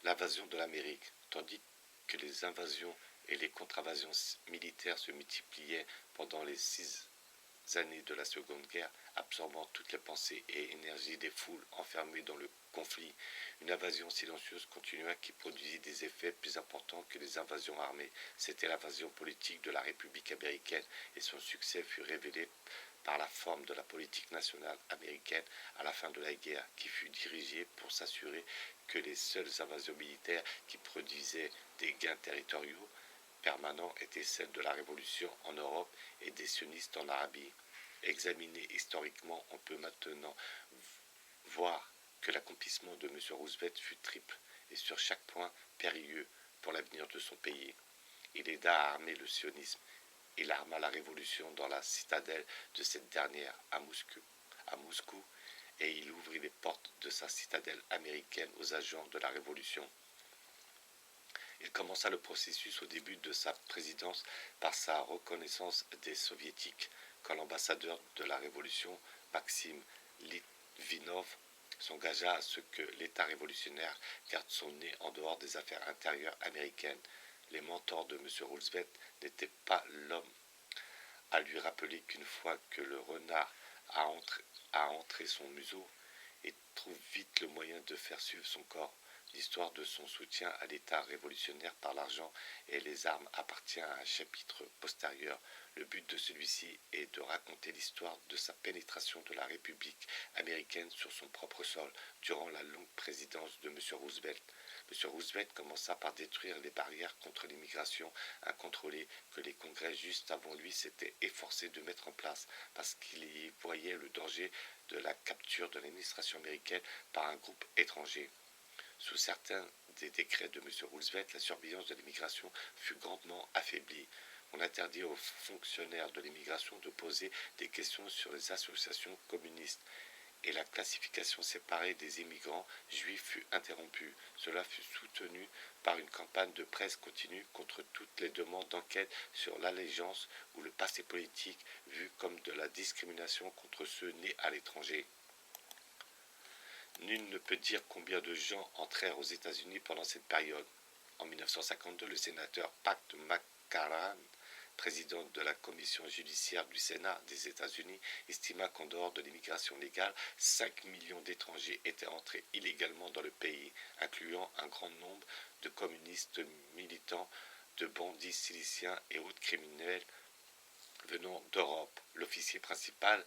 l'invasion de l'Amérique, tandis que les invasions et les contre-invasions militaires se multipliaient pendant les 6 années de la Seconde Guerre, absorbant toutes les pensées et énergies des foules enfermées dans le conflit. Une invasion silencieuse continua qui produisit des effets plus importants que les invasions armées. C'était l'invasion politique de la République américaine et son succès fut révélé par la forme de la politique nationale américaine à la fin de la guerre, qui fut dirigée pour s'assurer que les seules invasions militaires qui produisaient des gains territoriaux permanents étaient celles de la Révolution en Europe et des sionistes en Arabie. Examiné historiquement, on peut maintenant voir que l'accomplissement de M. Roosevelt fut triple et sur chaque point périlleux pour l'avenir de son pays. Il aida à armer le sionisme. Il arma la révolution dans la citadelle de cette dernière à Moscou, et il ouvrit les portes de sa citadelle américaine aux agents de la révolution. Il commença le processus au début de sa présidence par sa reconnaissance des soviétiques, quand l'ambassadeur de la révolution, Maxime Litvinov, s'engagea à ce que l'État révolutionnaire garde son nez en dehors des affaires intérieures américaines. Les mentors de M. Roosevelt n'étaient pas l'homme à lui rappeler qu'une fois que le renard a entré son museau, il trouve vite le moyen de faire suivre son corps. L'histoire de son soutien à l'État révolutionnaire par l'argent et les armes appartient à un chapitre postérieur. Le but de celui-ci est de raconter l'histoire de sa pénétration de la République américaine sur son propre sol durant la longue présidence de M. Roosevelt. M. Roosevelt commença par détruire les barrières contre l'immigration incontrôlée que les congrès juste avant lui s'étaient efforcés de mettre en place parce qu'il y voyait le danger de la capture de l'administration américaine par un groupe étranger. Sous certains des décrets de M. Roosevelt, la surveillance de l'immigration fut grandement affaiblie. On interdit aux fonctionnaires de l'immigration de poser des questions sur les associations communistes et la classification séparée des immigrants juifs fut interrompue. Cela fut soutenu par une campagne de presse continue contre toutes les demandes d'enquête sur l'allégeance ou le passé politique vu comme de la discrimination contre ceux nés à l'étranger. Nul ne peut dire combien de gens entrèrent aux États-Unis pendant cette période. En 1952, le sénateur Pat McCarran, président de la commission judiciaire du Sénat des États-Unis, estima qu'en dehors de l'immigration légale, 5 millions d'étrangers étaient entrés illégalement dans le pays, incluant un grand nombre de communistes militants, de bandits siliciens et autres criminels venant d'Europe. L'officier principal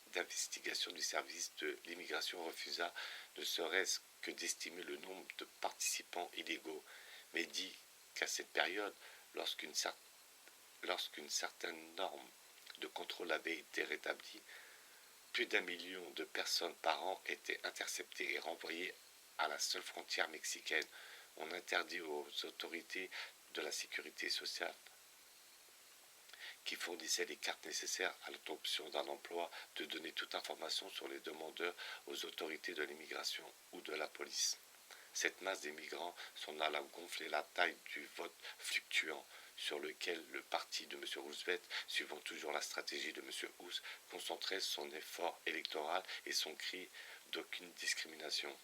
d'investigation du service de l'immigration refusa ne serait-ce que d'estimer le nombre de participants illégaux, mais dit qu'à cette période, lorsqu'une certaine norme de contrôle avait été rétablie, plus d'1 million de personnes par an étaient interceptées et renvoyées à la seule frontière mexicaine. On interdit aux autorités de la sécurité sociale qui fournissait les cartes nécessaires à l'obtention d'un emploi, de donner toute information sur les demandeurs aux autorités de l'immigration ou de la police. Cette masse des migrants s'en alla gonfler la taille du vote fluctuant, sur lequel le parti de M. Roosevelt, suivant toujours la stratégie de M. Hughes, concentrait son effort électoral et son cri d'aucune discrimination.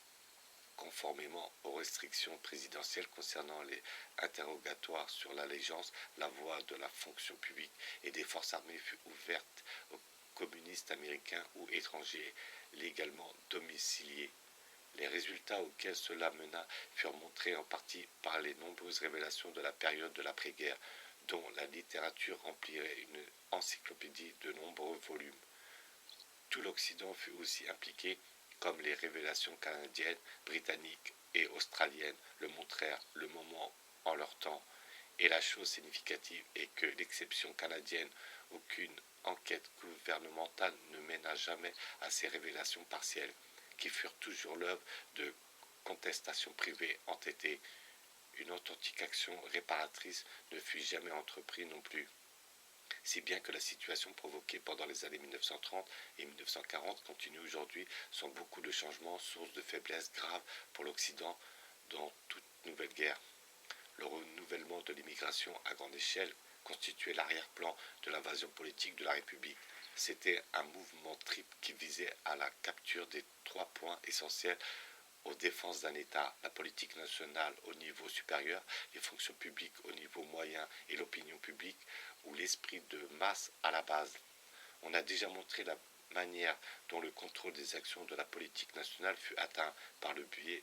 Conformément aux restrictions présidentielles concernant les interrogatoires sur l'allégeance, la voie de la fonction publique et des forces armées fut ouverte aux communistes américains ou étrangers légalement domiciliés. Les résultats auxquels cela mena furent montrés en partie par les nombreuses révélations de la période de l'après-guerre, dont la littérature remplirait une encyclopédie de nombreux volumes. Tout l'Occident fut aussi impliqué, comme les révélations canadiennes, britanniques et australiennes le montrèrent le moment en leur temps. Et la chose significative est que l'exception canadienne, aucune enquête gouvernementale ne mena jamais à ces révélations partielles, qui furent toujours l'œuvre de contestations privées entêtées. Une authentique action réparatrice ne fut jamais entreprise non plus. Si bien que la situation provoquée pendant les années 1930 et 1940 continue aujourd'hui sans beaucoup de changements, source de faiblesse grave pour l'Occident dans toute nouvelle guerre. Le renouvellement de l'immigration à grande échelle constituait l'arrière-plan de l'invasion politique de la République. C'était un mouvement triple qui visait à la capture des 3 points essentiels aux défenses d'un État, la politique nationale au niveau supérieur, les fonctions publiques au niveau moyen et l'opinion publique, ou l'esprit de masse à la base. On a déjà montré la manière dont le contrôle des actions de la politique nationale fut atteint par le biais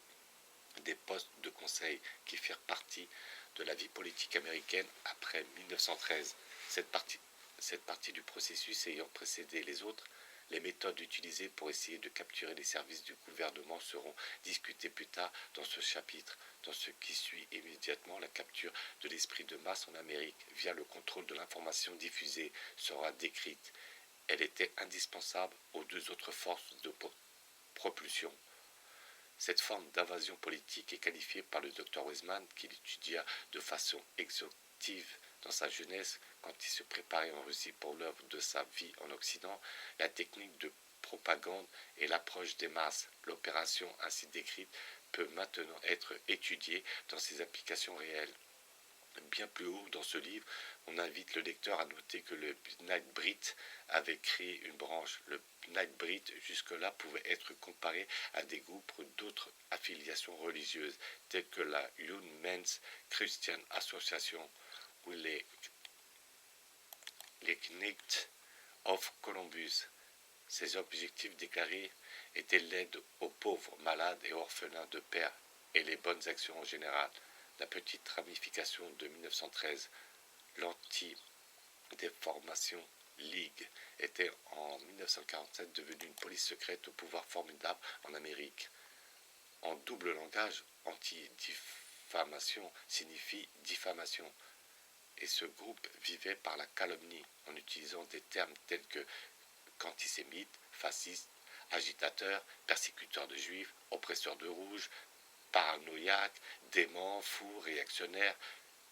des postes de conseil qui firent partie de la vie politique américaine après 1913. Cette partie du processus ayant précédé les autres, les méthodes utilisées pour essayer de capturer les services du gouvernement seront discutées plus tard dans ce chapitre. Dans ce qui suit immédiatement, la capture de l'esprit de masse en Amérique via le contrôle de l'information diffusée sera décrite. Elle était indispensable aux deux autres forces de propulsion. Cette forme d'invasion politique est qualifiée par le Dr Weizmann, qui l'étudia de façon exhaustive dans sa jeunesse quand il se préparait en Russie pour l'œuvre de sa vie en Occident, la technique de propagande et l'approche des masses. L'opération ainsi décrite peut maintenant être étudiée dans ses applications réelles. Bien plus haut dans ce livre, on invite le lecteur à noter que le B'nai B'rith avait créé une branche. Le B'nai B'rith, jusque-là, pouvait être comparé à des groupes d'autres affiliations religieuses, telles que la Young Men's Christian Association ou les Knights of Columbus. Ses objectifs déclarés étaient l'aide aux pauvres, malades et orphelins de père et les bonnes actions en général. La petite ramification de 1913, l'Anti-Déformation League, était en 1947 devenue une police secrète au pouvoir formidable en Amérique. En double langage, anti-diffamation signifie diffamation. Et ce groupe vivait par la calomnie en utilisant des termes tels que qu'antisémite, fasciste, agitateur, persécuteur de juifs, oppresseur de rouges, paranoïaque, dément, fou, réactionnaire,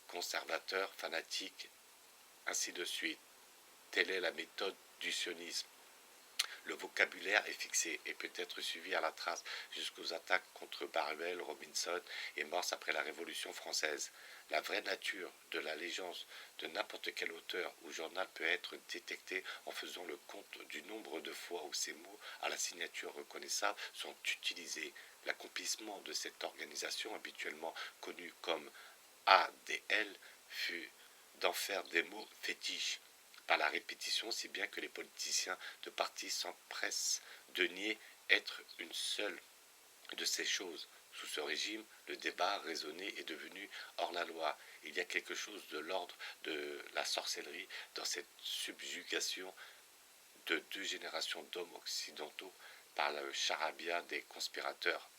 conservateur, fanatique, ainsi de suite. Telle est la méthode du sionisme. Le vocabulaire est fixé et peut être suivi à la trace jusqu'aux attaques contre Barruel, Robinson et Morse après la Révolution française. La vraie nature de l'allégeance de n'importe quel auteur ou journal peut être détectée en faisant le compte du nombre de fois où ces mots à la signature reconnaissable sont utilisés. L'accomplissement de cette organisation, habituellement connue comme ADL, fut d'en faire des mots fétiches par la répétition, si bien que les politiciens de parti s'empressent de nier être une seule de ces choses. Sous ce régime, le débat raisonné est devenu hors la loi. Il y a quelque chose de l'ordre de la sorcellerie dans cette subjugation de deux générations d'hommes occidentaux par le charabia des conspirateurs.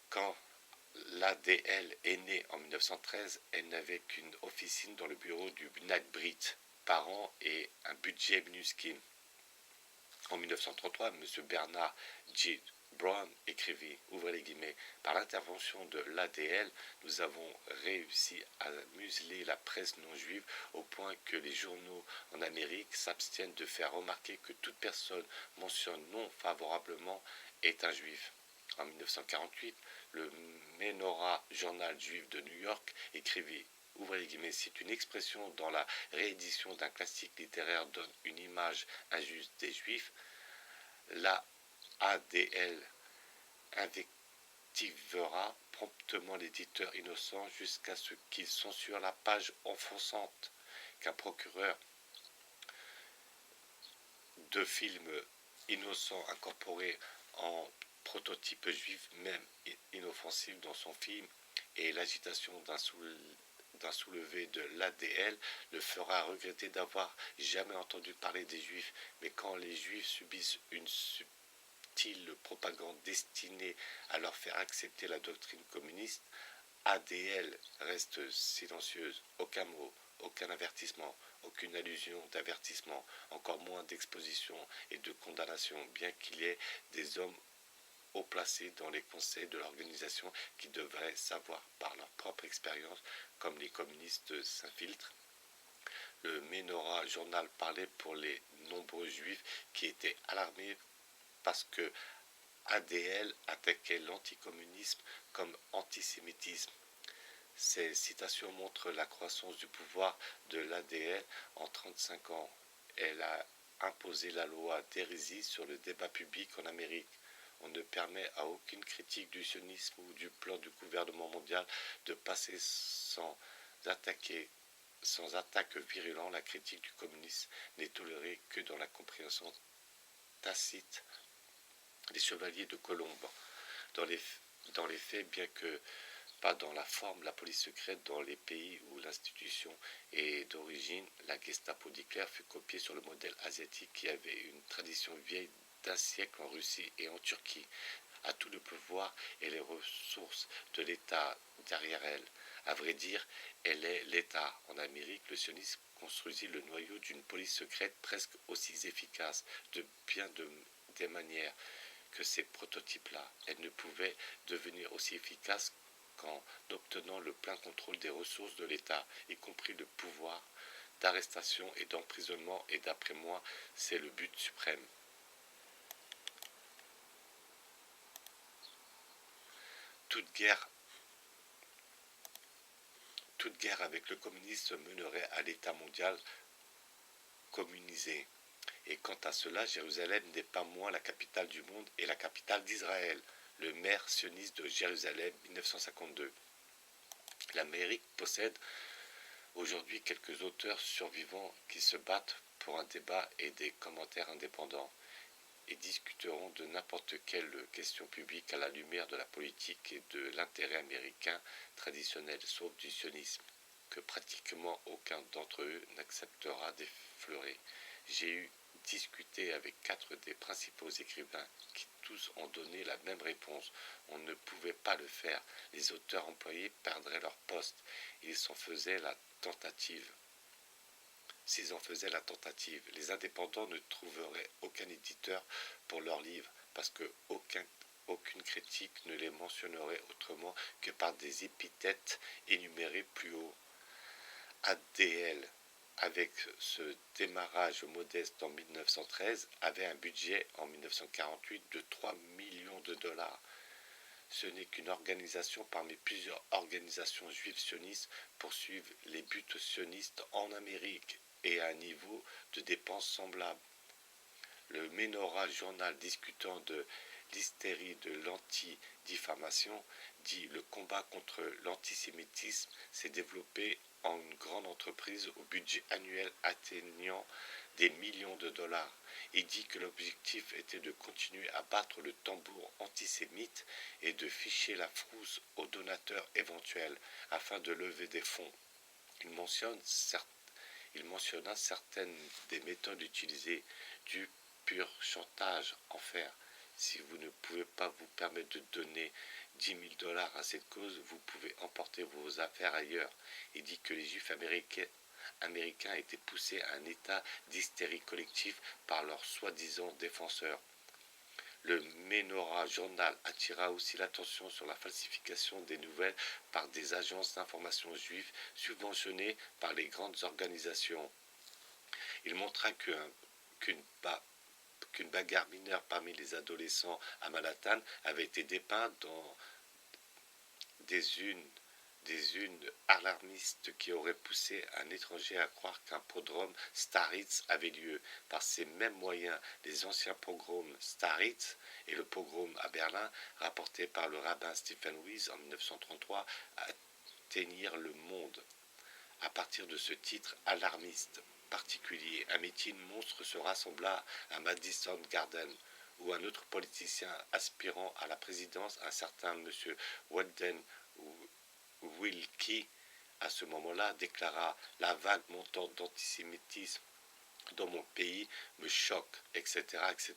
Quand l'ADL est née en 1913, elle n'avait qu'une officine dans le bureau du B'nai B'rith par an et un budget minuscule. En 1933, M. Bernard J. Brown écrivit, ouvrez les guillemets, par l'intervention de l'ADL, nous avons réussi à museler la presse non juive au point que les journaux en Amérique s'abstiennent de faire remarquer que toute personne mentionne non favorablement est un juif. En 1948, le Menorah Journal juif de New York écrivit, ouvrez les guillemets, si une expression dans la réédition d'un classique littéraire donne une image injuste des juifs, la ADL invectivera promptement l'éditeur innocent jusqu'à ce qu'il censure la page offensante qu'un procureur de films innocents incorporés en prototype juif, même inoffensif dans son film, et l'agitation d'un soulevé de l'ADL le fera regretter d'avoir jamais entendu parler des juifs. Mais quand les juifs subissent une subtile propagande destinée à leur faire accepter la doctrine communiste, ADL reste silencieuse, aucun mot, aucun avertissement, aucune allusion d'avertissement, encore moins d'exposition et de condamnation, bien qu'il y ait des hommes haut placés dans les conseils de l'organisation qui devraient savoir par leur propre expérience, comme les communistes s'infiltrent. Le Menorah Journal parlait pour les nombreux juifs qui étaient alarmés parce que ADL attaquait l'anticommunisme comme antisémitisme. Ces citations montrent la croissance du pouvoir de l'ADL en 35 ans. Elle a imposé la loi d'hérésie sur le débat public en Amérique. On ne permet à aucune critique du sionisme ou du plan du gouvernement mondial de passer sans attaque virulente. La critique du communisme n'est tolérée que dans la compréhension tacite des chevaliers de Colombe. Dans les faits, bien que pas dans la forme, la police secrète dans les pays où l'institution est d'origine, la Gestapo d'Hitler fut copiée sur le modèle asiatique qui avait une tradition vieille d'un siècle en Russie et en Turquie, a tout le pouvoir et les ressources de l'État derrière elle. À vrai dire, elle est l'État. En Amérique, le sionisme construisit le noyau d'une police secrète presque aussi efficace de bien des manières que ces prototypes-là. Elle ne pouvait devenir aussi efficace qu'en obtenant le plein contrôle des ressources de l'État, y compris le pouvoir d'arrestation et d'emprisonnement, et d'après moi, c'est le but suprême. Toute guerre avec le communisme mènerait à l'État mondial communisé. Et quant à cela, Jérusalem n'est pas moins la capitale du monde et la capitale d'Israël. Le maire sioniste de Jérusalem, 1952. L'Amérique possède aujourd'hui quelques auteurs survivants qui se battent pour un débat et des commentaires indépendants et discuteront de n'importe quelle question publique à la lumière de la politique et de l'intérêt américain traditionnel, sauf du sionisme, que pratiquement aucun d'entre eux n'acceptera d'effleurer. J'ai discuté avec 4 des principaux écrivains qui tous ont donné la même réponse. On ne pouvait pas le faire. Les auteurs employés perdraient leur poste. S'ils en faisaient la tentative, les indépendants ne trouveraient aucun éditeur pour leurs livres parce que aucune critique ne les mentionnerait autrement que par des épithètes énumérées plus haut. ADL, avec ce démarrage modeste en 1913, avait un budget en 1948 de 3 millions de dollars. Ce n'est qu'une organisation parmi plusieurs organisations juives sionistes poursuivent les buts sionistes en Amérique et à un niveau de dépenses semblable. Le Menorah Journal discutant de l'hystérie de l'anti-diffamation dit le combat contre l'antisémitisme s'est développé en une grande entreprise au budget annuel atteignant des millions de dollars et dit que l'objectif était de continuer à battre le tambour antisémite et de ficher la frousse aux donateurs éventuels afin de lever des fonds. Il mentionna certaines des méthodes utilisées, du pur chantage en fer. Si vous ne pouvez pas vous permettre de donner 10 000 dollars à cette cause, vous pouvez emporter vos affaires ailleurs. Il dit que les juifs américains étaient poussés à un état d'hystérie collective par leurs soi-disant défenseurs. Le Menorah Journal attira aussi l'attention sur la falsification des nouvelles par des agences d'information juives subventionnées par les grandes organisations. Il montra qu'une bagarre mineure parmi les adolescents à Manhattan avait été dépeinte dans des unes alarmistes qui auraient poussé un étranger à croire qu'un pogrom Staritz avait lieu. Par ces mêmes moyens, les anciens pogroms Staritz et le pogrom à Berlin, rapportés par le rabbin Stephen Wise en 1933, atteignirent le monde. À partir de ce titre alarmiste particulier, un meeting monstre se rassembla à Madison Garden, où un autre politicien aspirant à la présidence, un certain M. Walden Wilkie, à ce moment-là, déclara « La vague montante d'antisémitisme dans mon pays me choque, etc. etc. »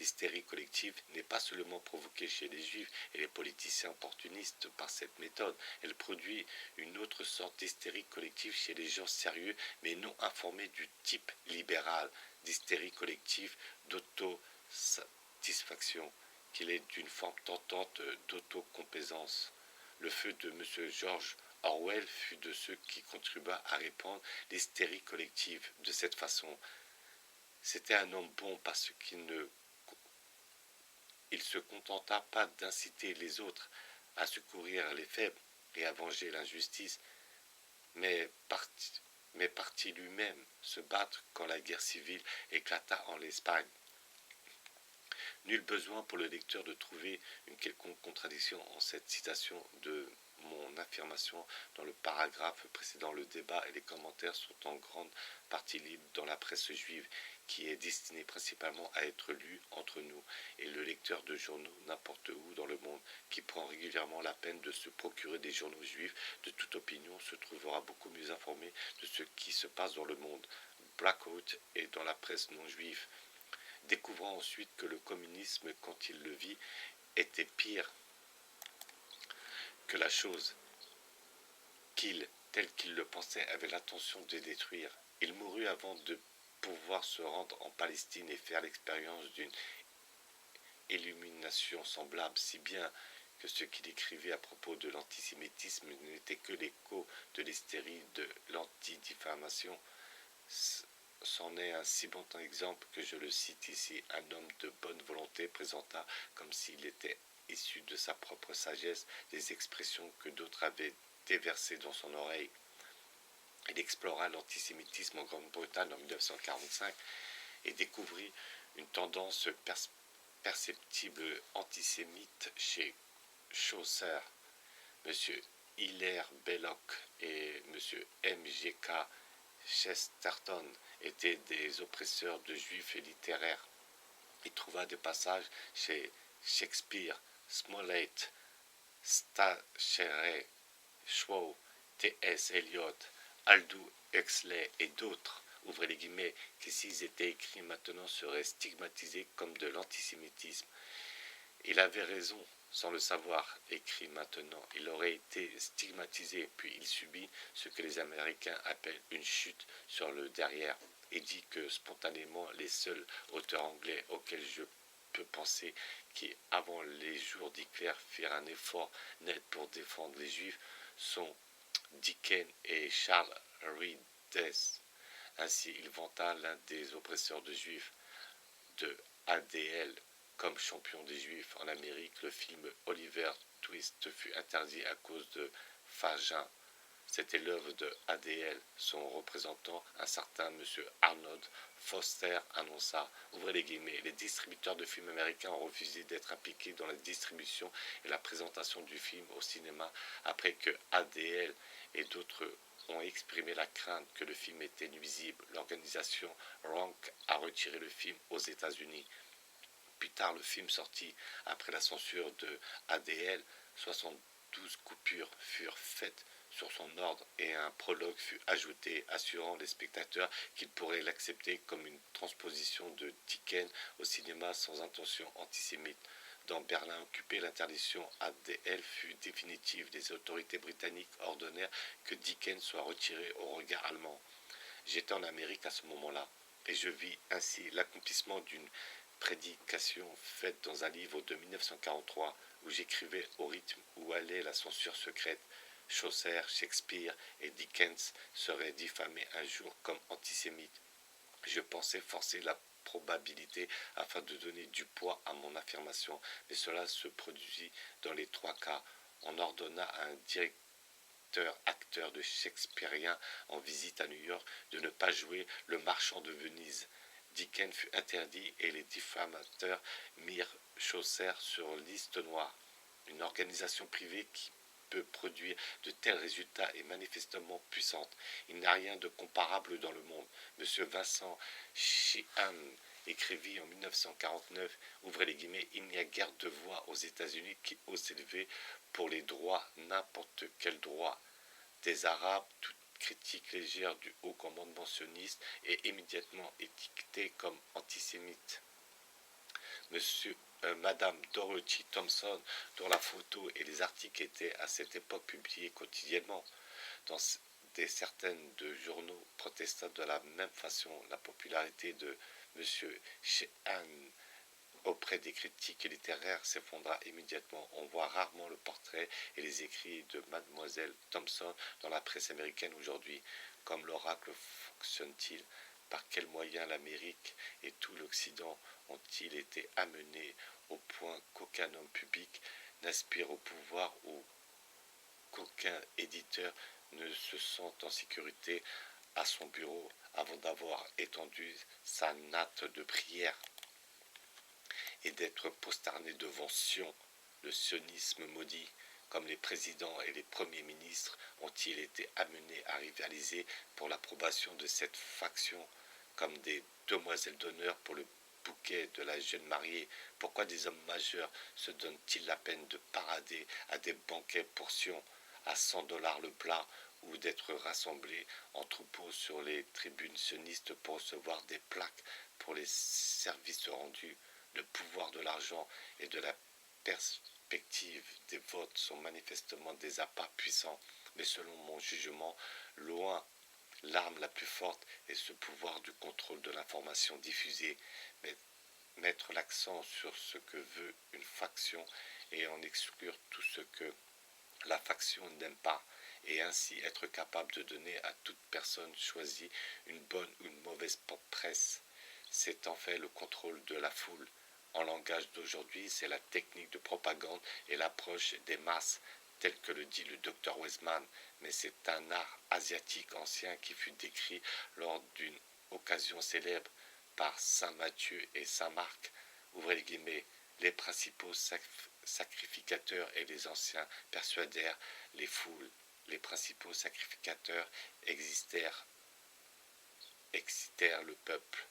L'hystérie collective n'est pas seulement provoquée chez les juifs et les politiciens opportunistes par cette méthode, elle produit une autre sorte d'hystérie collective chez les gens sérieux mais non informés du type libéral d'hystérie collective d'autosatisfaction, qu'il est d'une forme tentante d'autocomplaisance. Le feu de M. George Orwell fut de ceux qui contribua à répandre l'hystérie collective de cette façon. C'était un homme bon parce qu'il ne se contenta pas d'inciter les autres à secourir les faibles et à venger l'injustice, mais partit lui-même se battre quand la guerre civile éclata en Espagne. Nul besoin pour le lecteur de trouver une quelconque contradiction en cette citation de mon affirmation dans le paragraphe précédent. Le débat et les commentaires sont en grande partie libres dans la presse juive, qui est destinée principalement à être lue entre nous et le lecteur de journaux n'importe où dans le monde, qui prend régulièrement la peine de se procurer des journaux juifs de toute opinion, se trouvera beaucoup mieux informé de ce qui se passe dans le monde Blackout et dans la presse non juive. Découvrant ensuite que le communisme, quand il le vit, était pire que la chose tel qu'il le pensait, avait l'intention de détruire. Il mourut avant de pouvoir se rendre en Palestine et faire l'expérience d'une illumination semblable, si bien que ce qu'il écrivait à propos de l'antisémitisme n'était que l'écho de l'hystérie de l'antidifamation. C'en est un si bon exemple que je le cite ici. Un homme de bonne volonté présenta, comme s'il était issu de sa propre sagesse, des expressions que d'autres avaient déversées dans son oreille. Il explora l'antisémitisme en Grande-Bretagne en 1945 et découvrit une tendance perceptible antisémite chez Chaucer. M. Hilaire Belloc et M. M.G.K. Chesterton étaient des oppresseurs de juifs et littéraires. Il trouva des passages chez Shakespeare, Smollett, Stacheret, Shaw, T.S. Eliot, Aldous Huxley et d'autres, ouvrez les guillemets, qui s'ils étaient écrits maintenant seraient stigmatisés comme de l'antisémitisme. Il avait raison, sans le savoir, écrit maintenant. Il aurait été stigmatisé, puis il subit ce que les Américains appellent une chute sur le derrière, et dit que spontanément les seuls auteurs anglais auxquels je peux penser qui, avant les jours d'Hitler, firent un effort net pour défendre les Juifs sont Dickens et Charles Reed. Ainsi, il vanta l'un des oppresseurs de Juifs de ADL comme champion des Juifs en Amérique. Le film Oliver Twist fut interdit à cause de Fagin. C'était l'œuvre de ADL. Son représentant, un certain M. Arnold Foster, annonça, ouvrez les guillemets, les distributeurs de films américains ont refusé d'être impliqués dans la distribution et la présentation du film au cinéma après que ADL et d'autres ont exprimé la crainte que le film était nuisible. L'organisation Rank a retiré le film aux États-Unis. Plus tard, le film sortit après la censure de ADL. 72 coupures furent faites sur son ordre et un prologue fut ajouté assurant les spectateurs qu'ils pourraient l'accepter comme une transposition de Dickens au cinéma sans intention antisémite. Dans Berlin occupé, l'interdiction ADL fut définitive. Les autorités britanniques ordonnèrent que Dickens soit retiré au regard allemand. J'étais en Amérique à ce moment-là et je vis ainsi l'accomplissement d'une prédication faite dans un livre de 1943 où j'écrivais au rythme où allait la censure secrète. Chaucer, Shakespeare et Dickens seraient diffamés un jour comme antisémites. Je pensais forcer la probabilité afin de donner du poids à mon affirmation, mais cela se produisit dans les trois cas. On ordonna à un acteur de Shakespearien en visite à New York de ne pas jouer Le Marchand de Venise. Dickens fut interdit et les diffamateurs mirent Chaucer sur liste noire. Une organisation privée qui peut produire de tels résultats est manifestement puissante. Il n'y a rien de comparable dans le monde. M. Vincent Sheehan écrivit en 1949, ouvrez les guillemets, il n'y a guère de voix aux États-Unis qui osent s'élever pour les droits, n'importe quel droit. Des Arabes, toute critique légère du haut commandement sioniste est immédiatement étiquetée comme antisémite. Madame Dorothy Thompson, dont la photo et les articles étaient à cette époque publiés quotidiennement dans certaines de journaux, protesta de la même façon. La popularité de M. Sheehan auprès des critiques littéraires s'effondra immédiatement. On voit rarement le portrait et les écrits de Mademoiselle Thompson dans la presse américaine aujourd'hui. Comme l'oracle fonctionne-t-il? Par quels moyens l'Amérique et tout l'Occident ont-ils été amenés au point qu'aucun homme public n'aspire au pouvoir ou qu'aucun éditeur ne se sent en sécurité à son bureau avant d'avoir étendu sa natte de prière? et d'être prosterné devant Sion, le sionisme maudit. Comme les présidents et les premiers ministres ont-ils été amenés à rivaliser pour l'approbation de cette faction, comme des demoiselles d'honneur pour le bouquet de la jeune mariée. Pourquoi des hommes majeurs se donnent-ils la peine de parader à des banquets pour Sion à 100 $ le plat, ou d'être rassemblés en troupeau sur les tribunes sionistes pour recevoir des plaques pour les services rendus? Le pouvoir de l'argent et de la perspective des votes sont manifestement des appâts puissants, mais selon mon jugement, loin l'arme la plus forte est ce pouvoir du contrôle de l'information diffusée, mais mettre l'accent sur ce que veut une faction et en exclure tout ce que la faction n'aime pas, et ainsi être capable de donner à toute personne choisie une bonne ou une mauvaise presse. C'est en fait le contrôle de la foule. En langage d'aujourd'hui, c'est la technique de propagande et l'approche des masses, tel que le dit le Dr Weisman, mais c'est un art asiatique ancien qui fut décrit lors d'une occasion célèbre par saint Matthieu et saint Marc. Ouvrez les guillemets, les principaux sacrificateurs et les anciens persuadèrent les foules. Les principaux sacrificateurs excitèrent le peuple.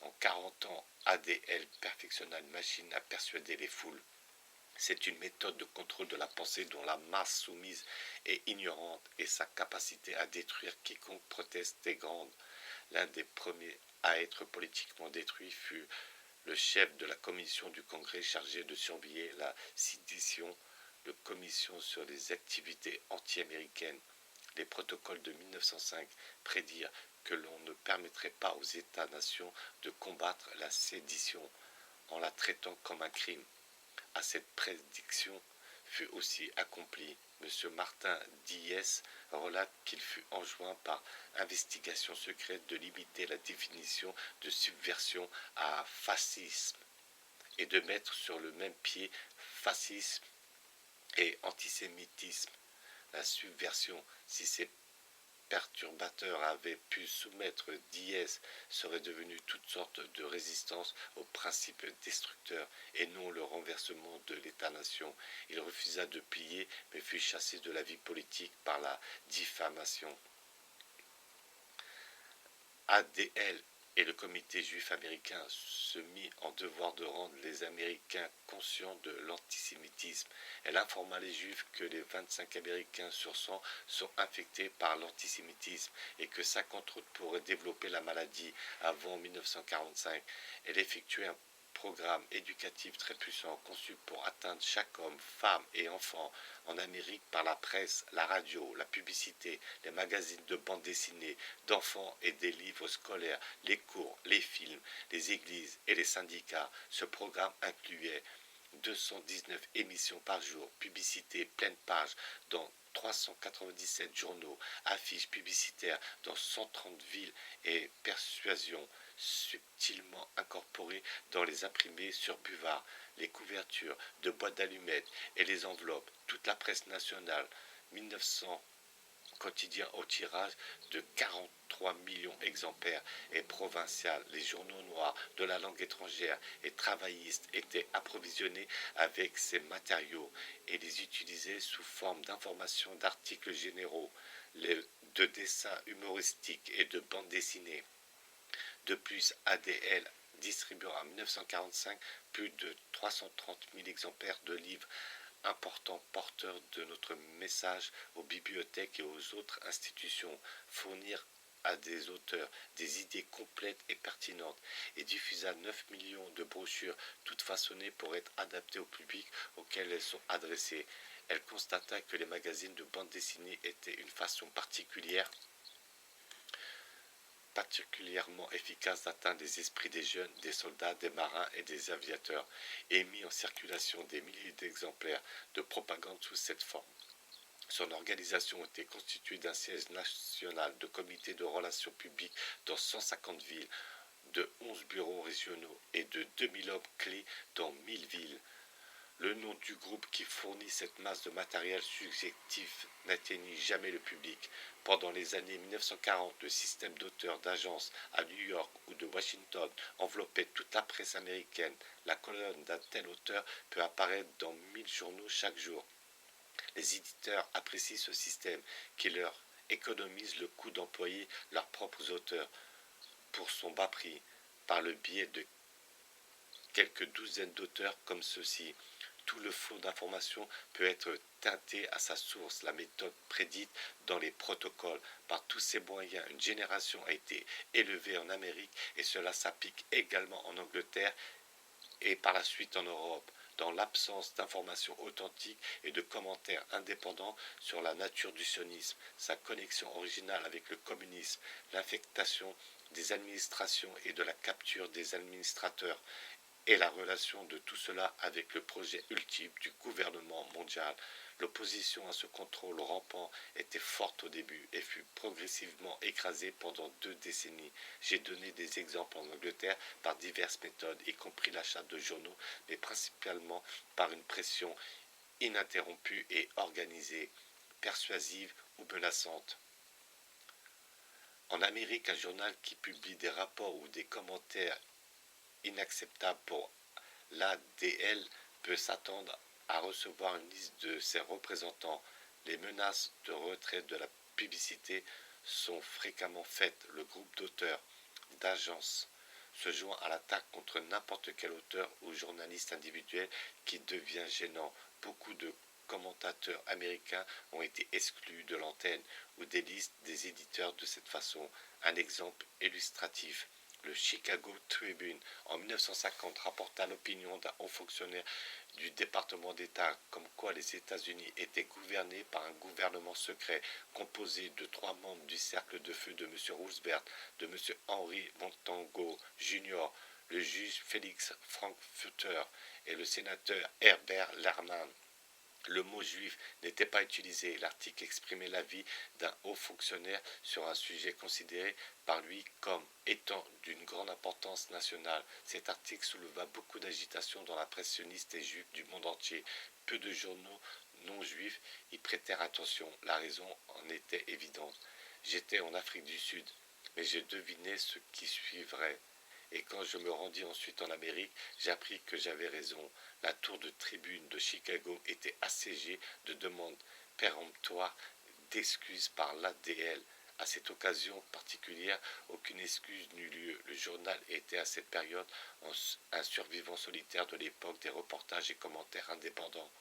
En 40 ans, ADL perfectionna une machine à persuader les foules. C'est une méthode de contrôle de la pensée dont la masse soumise est ignorante et sa capacité à détruire quiconque proteste est grande. L'un des premiers à être politiquement détruit fut le chef de la commission du Congrès chargé de surveiller la sédition, la commission sur les activités anti-américaines. Les protocoles de 1905 prédirent que l'on ne permettrait pas aux États-nations de combattre la sédition en la traitant comme un crime. À cette prédiction fut aussi accomplie. M. Martin Diès relate qu'il fut enjoint par investigation secrète de limiter la définition de subversion à fascisme et de mettre sur le même pied fascisme et antisémitisme. La subversion, si ces perturbateurs avaient pu soumettre Diès, serait devenue toutes sortes de résistance aux principes destructeurs et non le renversement de l'État-nation. Il refusa de plier, mais fut chassé de la vie politique par la diffamation. ADL et le comité juif américain se mit en devoir de rendre les Américains conscients de l'antisémitisme. Elle informa les Juifs que les 25 Américains sur 100 sont infectés par l'antisémitisme et que 50 autres pourraient développer la maladie avant 1945. Elle effectuait un programme éducatif très puissant conçu pour atteindre chaque homme, femme et enfant en Amérique par la presse, la radio, la publicité, les magazines de bande dessinée, d'enfants et des livres scolaires, les cours, les films, les églises et les syndicats. Ce programme incluait 219 émissions par jour, publicité pleine page dans 397 journaux, affiches publicitaires dans 130 villes et persuasion subtilement incorporées dans les imprimés sur buvard, les couvertures de boîtes d'allumettes et les enveloppes, toute la presse nationale, 1900 quotidiens au tirage de 43 millions d'exemplaires et provincial, les journaux noirs de la langue étrangère et travaillistes étaient approvisionnés avec ces matériaux et les utilisaient sous forme d'informations, d'articles généraux, de dessins humoristiques et de bandes dessinées. De plus, ADL distribuera en 1945 plus de 330 000 exemplaires de livres importants porteurs de notre message aux bibliothèques et aux autres institutions, fournir à des auteurs des idées complètes et pertinentes et diffusa 9 millions de brochures toutes façonnées pour être adaptées au public auquel elles sont adressées. Elle constata que les magazines de bande dessinée étaient une façon particulièrement efficace d'atteindre les esprits des jeunes, des soldats, des marins et des aviateurs, et mit en circulation des milliers d'exemplaires de propagande sous cette forme. Son organisation était constituée d'un siège national, de comités de relations publiques dans 150 villes, de 11 bureaux régionaux et de 2000 hommes clés dans 1000 villes. Le nom du groupe qui fournit cette masse de matériel subjectif n'atteignit jamais le public. Pendant les années 1940, le système d'auteurs d'agences à New York ou de Washington enveloppait toute la presse américaine. La colonne d'un tel auteur peut apparaître dans 1000 journaux chaque jour. Les éditeurs apprécient ce système qui leur économise le coût d'employer leurs propres auteurs pour son bas prix, par le biais de quelques douzaines d'auteurs comme ceux-ci. Tout le flot d'informations peut être teinté à sa source. La méthode prédite dans les protocoles. Par tous ces moyens, une génération a été élevée en Amérique et cela s'applique également en Angleterre et par la suite en Europe. Dans l'absence d'informations authentiques et de commentaires indépendants sur la nature du sionisme, sa connexion originale avec le communisme, l'infectation des administrations et de la capture des administrateurs, et la relation de tout cela avec le projet ultime du gouvernement mondial. L'opposition à ce contrôle rampant était forte au début et fut progressivement écrasée pendant 2 décennies. J'ai donné des exemples en Angleterre par diverses méthodes, y compris l'achat de journaux, mais principalement par une pression ininterrompue et organisée, persuasive ou menaçante. En Amérique, un journal qui publie des rapports ou des commentaires inacceptable pour l'ADL peut s'attendre à recevoir une liste de ses représentants. Les menaces de retrait de la publicité sont fréquemment faites. Le groupe d'auteurs, d'agences, se joint à l'attaque contre n'importe quel auteur ou journaliste individuel qui devient gênant. Beaucoup de commentateurs américains ont été exclus de l'antenne ou des listes des éditeurs de cette façon. Un exemple illustratif. Le Chicago Tribune, en 1950, rapporta l'opinion d'un haut fonctionnaire du département d'État comme quoi les États-Unis étaient gouvernés par un gouvernement secret composé de 3 membres du cercle de feu de M. Roosevelt, de M. Henry Montagu Jr., le juge Félix Frankfurter et le sénateur Herbert Lehman. Le mot juif n'était pas utilisé. L'article exprimait l'avis d'un haut fonctionnaire sur un sujet considéré par lui comme étant d'une grande importance nationale. Cet article souleva beaucoup d'agitation dans la presse sioniste et juive du monde entier. Peu de journaux non juifs y prêtèrent attention. La raison en était évidente. J'étais en Afrique du Sud, mais je devinais ce qui suivrait. Et quand je me rendis ensuite en Amérique, j'appris que j'avais raison. La tour de tribune de Chicago était assiégée de demandes péremptoires d'excuses par l'ADL. À cette occasion particulière, aucune excuse n'eut lieu. Le journal était à cette période un survivant solitaire de l'époque des reportages et commentaires indépendants.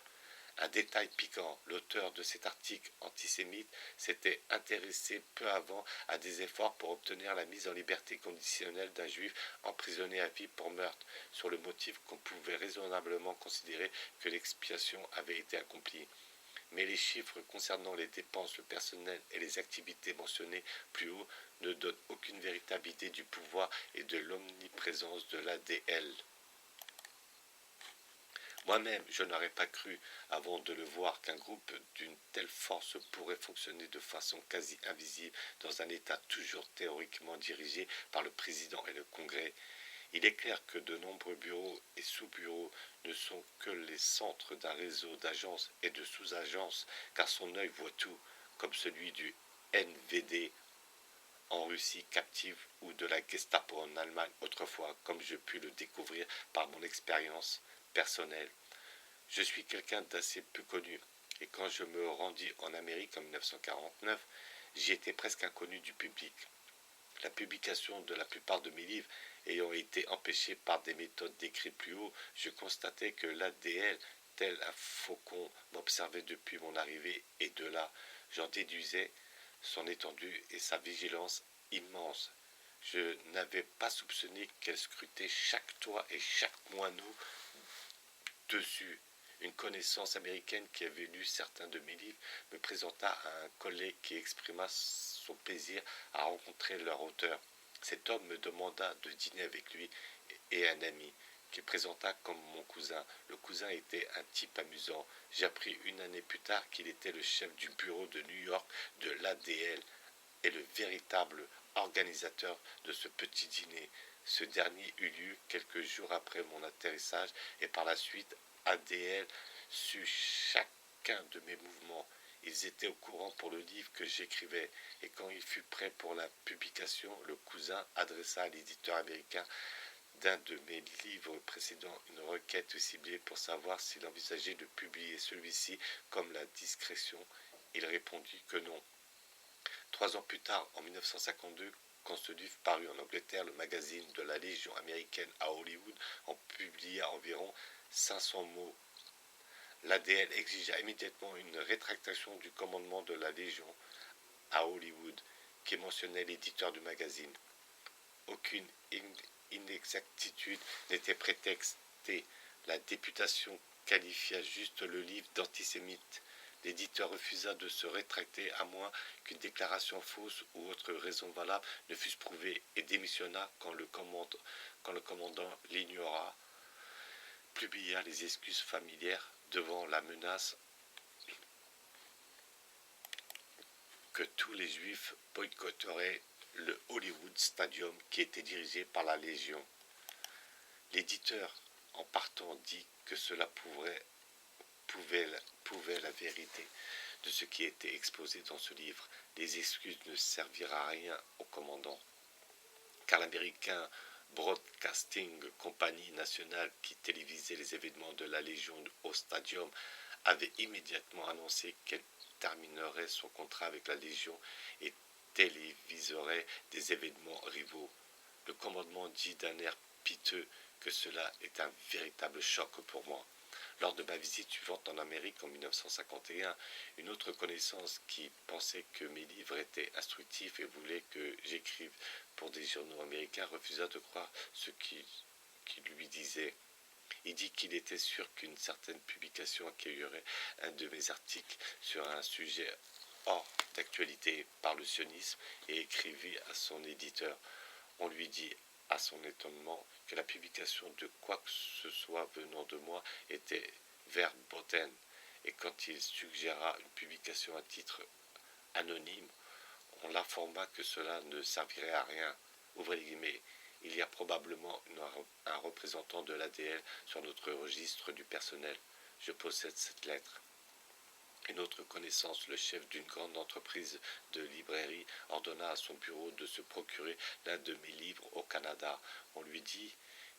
Un détail piquant, l'auteur de cet article antisémite s'était intéressé peu avant à des efforts pour obtenir la mise en liberté conditionnelle d'un juif emprisonné à vie pour meurtre, sur le motif qu'on pouvait raisonnablement considérer que l'expiation avait été accomplie. Mais les chiffres concernant les dépenses, le personnel et les activités mentionnées plus haut ne donnent aucune véritable idée du pouvoir et de l'omniprésence de l'ADL. Moi-même, je n'aurais pas cru, avant de le voir, qu'un groupe d'une telle force pourrait fonctionner de façon quasi invisible dans un État toujours théoriquement dirigé par le président et le Congrès. Il est clair que de nombreux bureaux et sous-bureaux ne sont que les centres d'un réseau d'agences et de sous-agences, car son œil voit tout, comme celui du NVD en Russie captive ou de la Gestapo en Allemagne autrefois, comme je pus le découvrir par mon expérience personnelle. Je suis quelqu'un d'assez peu connu, et quand je me rendis en Amérique en 1949, j'y étais presque inconnu du public. La publication de la plupart de mes livres ayant été empêchée par des méthodes décrites plus haut, je constatais que l'ADL, tel un faucon, m'observait depuis mon arrivée, et de là, j'en déduisais son étendue et sa vigilance immense. Je n'avais pas soupçonné qu'elle scrutait chaque toit et chaque moineau dessus. Une connaissance américaine qui avait lu certains de mes livres me présenta à un collègue qui exprima son plaisir à rencontrer leur auteur. Cet homme me demanda de dîner avec lui et un ami, qu'il présenta comme mon cousin. Le cousin était un type amusant. J'appris une année plus tard qu'il était le chef du bureau de New York de l'ADL et le véritable organisateur de ce petit dîner. Ce dernier eut lieu quelques jours après mon atterrissage et par la suite ADL sut chacun de mes mouvements. Ils étaient au courant pour le livre que j'écrivais, et quand il fut prêt pour la publication, le cousin adressa à l'éditeur américain d'un de mes livres précédents une requête ciblée pour savoir s'il envisageait de publier celui-ci comme la discrétion. Il répondit que non. 3 ans plus tard, en 1952, quand ce livre parut en Angleterre, le magazine de la Légion américaine à Hollywood en publia environ 500 mots. L'ADL exigea immédiatement une rétractation du commandement de la Légion à Hollywood, qui mentionnait l'éditeur du magazine. Aucune inexactitude n'était prétextée. La députation qualifia juste le livre d'antisémite. L'éditeur refusa de se rétracter à moins qu'une déclaration fausse ou autre raison valable ne fût prouvée et démissionna quand le commandant l'ignora, publia les excuses familières devant la menace que tous les Juifs boycotteraient le Hollywood Stadium qui était dirigé par la Légion. L'éditeur, en partant, dit que cela prouvait la vérité de ce qui était exposé dans ce livre. Les excuses ne servirent à rien au commandant, car l'américain Broadcasting Company Nationale, qui télévisait les événements de la Légion au Stadium, avait immédiatement annoncé qu'elle terminerait son contrat avec la Légion et téléviserait des événements rivaux. Le commandement dit d'un air piteux que cela est un véritable choc pour moi. Lors de ma visite suivante en Amérique en 1951, une autre connaissance qui pensait que mes livres étaient instructifs et voulait que j'écrive pour des journaux américains refusa de croire ce qu'il lui disait. Il dit qu'il était sûr qu'une certaine publication accueillerait un de mes articles sur un sujet hors d'actualité par le sionisme et écrivit à son éditeur. On lui dit, à son étonnement, que la publication de quoi que ce soit venant de moi était verboten, et quand il suggéra une publication à titre anonyme, on l'informa que cela ne servirait à rien. Ouvrez les guillemets. Il y a probablement un représentant de l'ADL sur notre registre du personnel. Je possède cette lettre. Une autre connaissance, le chef d'une grande entreprise de librairie, ordonna à son bureau de se procurer l'un de mes livres au Canada. On lui dit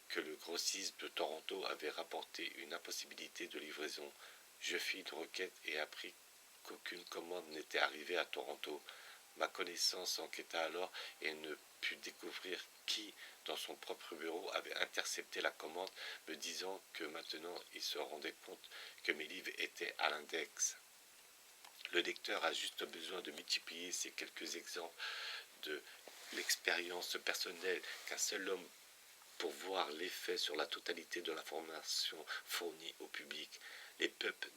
que le grossiste de Toronto avait rapporté une impossibilité de livraison. Je fis une requête et appris qu'aucune commande n'était arrivée à Toronto. Ma connaissance enquêta alors et ne put découvrir qui, dans son propre bureau, avait intercepté la commande, me disant que maintenant il se rendait compte que mes livres étaient à l'index. Le lecteur a juste besoin de multiplier ces quelques exemples de l'expérience personnelle qu'un seul homme pour voir l'effet sur la totalité de l'information fournie au public. Les peuples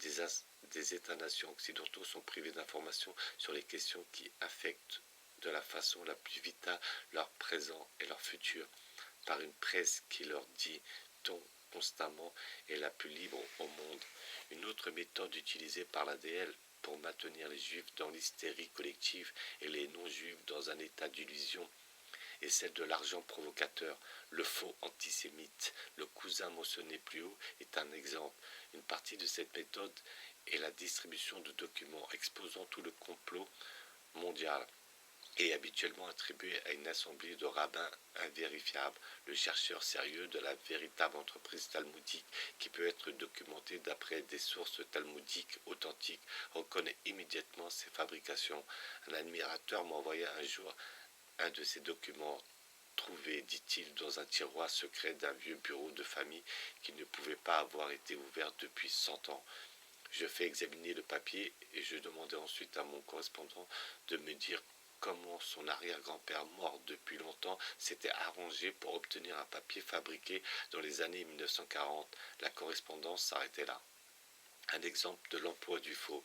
des États-nations occidentaux sont privés d'informations sur les questions qui affectent de la façon la plus vitale leur présent et leur futur, par une presse qui leur dit constamment est la plus libre au monde. Une autre méthode utilisée par l'ADL pour maintenir les juifs dans l'hystérie collective et les non-juifs dans un état d'illusion est celle de l'argent provocateur. Le faux antisémite, le cousin mentionné plus haut, est un exemple. Une partie de cette méthode est la distribution de documents exposant tout le complot mondial et habituellement attribué à une assemblée de rabbins invérifiables, le chercheur sérieux de la véritable entreprise talmudique qui peut être documentée d'après des sources talmudiques authentiques reconnaît immédiatement ses fabrications. Un admirateur m'envoya un jour un de ces documents trouvé, dit-il, dans un tiroir secret d'un vieux bureau de famille qui ne pouvait pas avoir été ouvert depuis 100 ans. Je fais examiner le papier et je demandai ensuite à mon correspondant de me dire comment son arrière-grand-père mort depuis longtemps s'était arrangé pour obtenir un papier fabriqué dans les années 1940. La correspondance s'arrêtait là. Un exemple de l'emploi du faux.